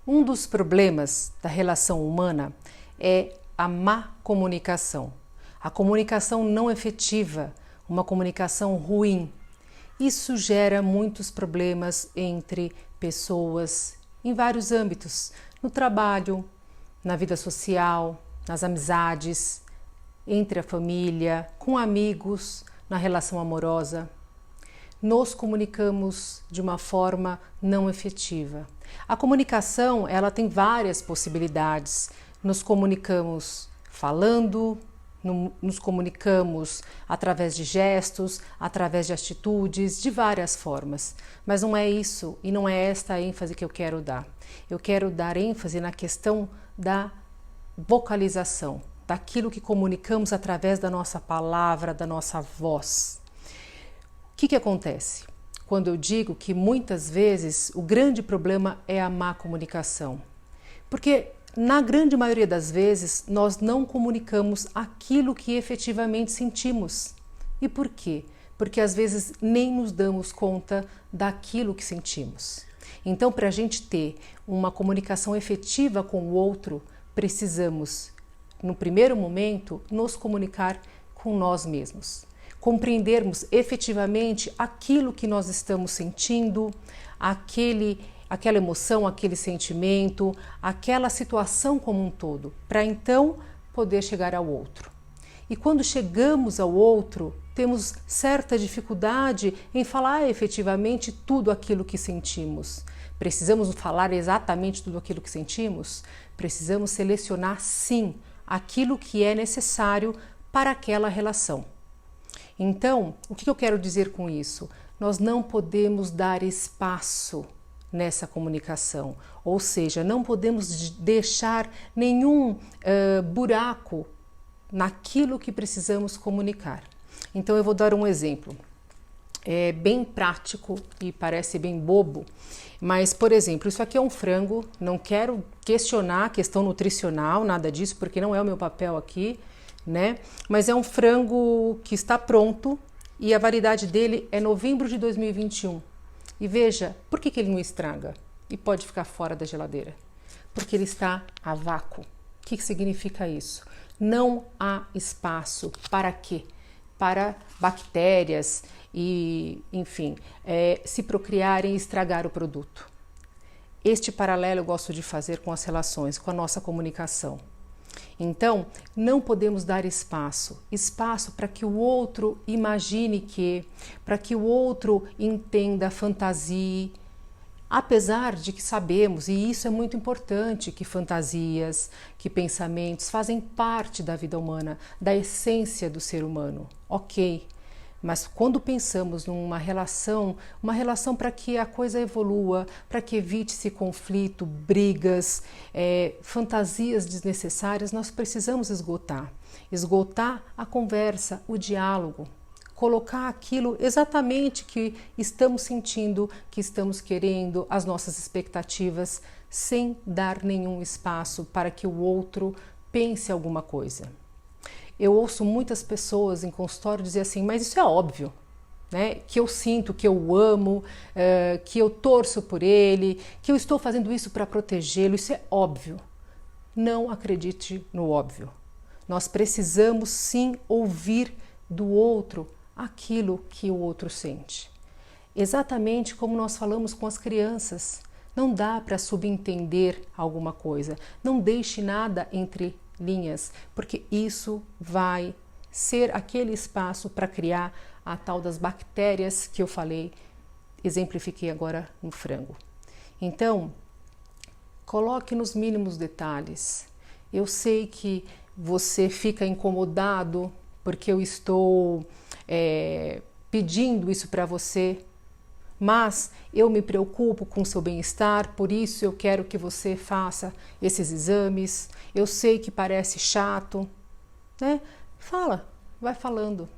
Um dos problemas da relação humana é a má comunicação. A comunicação não efetiva, uma comunicação ruim. Isso gera muitos problemas entre pessoas em vários âmbitos, no trabalho, na vida social, nas amizades, entre a família, com amigos, na relação amorosa. Nos comunicamos de uma forma não efetiva. A comunicação, ela tem várias possibilidades. Nos comunicamos falando, nos comunicamos através de gestos, através de atitudes, de várias formas. Mas não é isso e não é esta a ênfase que eu quero dar. Eu quero dar ênfase na questão da vocalização, daquilo que comunicamos através da nossa palavra, da nossa voz. O que acontece? Quando eu digo que muitas vezes o grande problema é a má comunicação. Porque na grande maioria das vezes nós não comunicamos aquilo que efetivamente sentimos. E por quê? Porque às vezes nem nos damos conta daquilo que sentimos. Então, para a gente ter uma comunicação efetiva com o outro, precisamos, no primeiro momento, nos comunicar com nós mesmos. Compreendermos efetivamente aquilo que nós estamos sentindo, aquela emoção, aquele sentimento, aquela situação como um todo, para então poder chegar ao outro. E quando chegamos ao outro, temos certa dificuldade em falar efetivamente tudo aquilo que sentimos. Precisamos falar exatamente tudo aquilo que sentimos? Precisamos selecionar, sim, aquilo que é necessário para aquela relação. Então, o que eu quero dizer com isso? Nós não podemos dar espaço nessa comunicação, ou seja, não podemos deixar nenhum buraco naquilo que precisamos comunicar. Então, eu vou dar um exemplo. É bem prático e parece bem bobo, mas, por exemplo, isso aqui é um frango, não quero questionar a questão nutricional, nada disso, porque não é o meu papel aqui, né? Mas é um frango que está pronto e a validade dele é novembro de 2021. E veja, por que ele não estraga e pode ficar fora da geladeira? Porque ele está a vácuo. O que significa isso? Não há espaço para quê? Para bactérias e, enfim, se procriarem e estragar o produto. Este paralelo eu gosto de fazer com as relações, com a nossa comunicação. Então, não podemos dar espaço para que o outro imagine para que o outro entenda, fantasie, apesar de que sabemos, e isso é muito importante, que fantasias, que pensamentos fazem parte da vida humana, da essência do ser humano, ok. Mas quando pensamos numa relação para que a coisa evolua, para que evite-se conflito, brigas, fantasias desnecessárias, nós precisamos esgotar a conversa, o diálogo, colocar aquilo exatamente que estamos sentindo, que estamos querendo, as nossas expectativas, sem dar nenhum espaço para que o outro pense alguma coisa. Eu ouço muitas pessoas em consultório dizer assim, mas isso é óbvio, né? Que eu sinto, que eu o amo, que eu torço por ele, que eu estou fazendo isso para protegê-lo, isso é óbvio. Não acredite no óbvio. Nós precisamos sim ouvir do outro aquilo que o outro sente. Exatamente como nós falamos com as crianças. Não dá para subentender alguma coisa. Não deixe nada entre linhas, porque isso vai ser aquele espaço para criar a tal das bactérias que eu falei, exemplifiquei agora no frango. Então, coloque nos mínimos detalhes. Eu sei que você fica incomodado porque eu estou pedindo isso para você, mas eu me preocupo com o seu bem-estar, por isso eu quero que você faça esses exames. Eu sei que parece chato, né? Vai falando,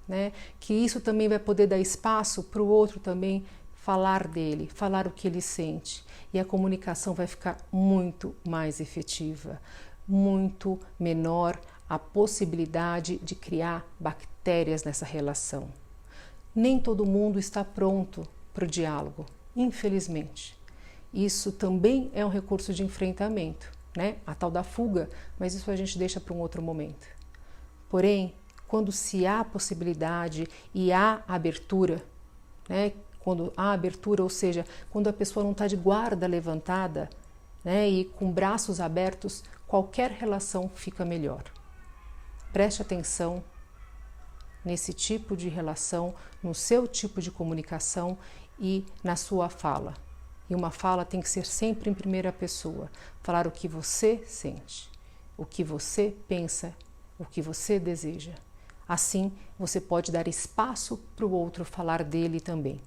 né? Que isso também vai poder dar espaço para o outro também falar dele, falar o que ele sente. E a comunicação vai ficar muito mais efetiva, muito menor a possibilidade de criar bactérias nessa relação. Nem todo mundo está pronto para o diálogo, infelizmente. Isso também é um recurso de enfrentamento, né? A tal da fuga, mas isso a gente deixa para um outro momento. Porém, quando se há possibilidade e há abertura, né? Quando há abertura, ou seja, quando a pessoa não está de guarda levantada, né? E com braços abertos, qualquer relação fica melhor. Preste atenção nesse tipo de relação, no seu tipo de comunicação e na sua fala. E uma fala tem que ser sempre em primeira pessoa. Falar o que você sente, o que você pensa, o que você deseja. Assim, você pode dar espaço para o outro falar dele também.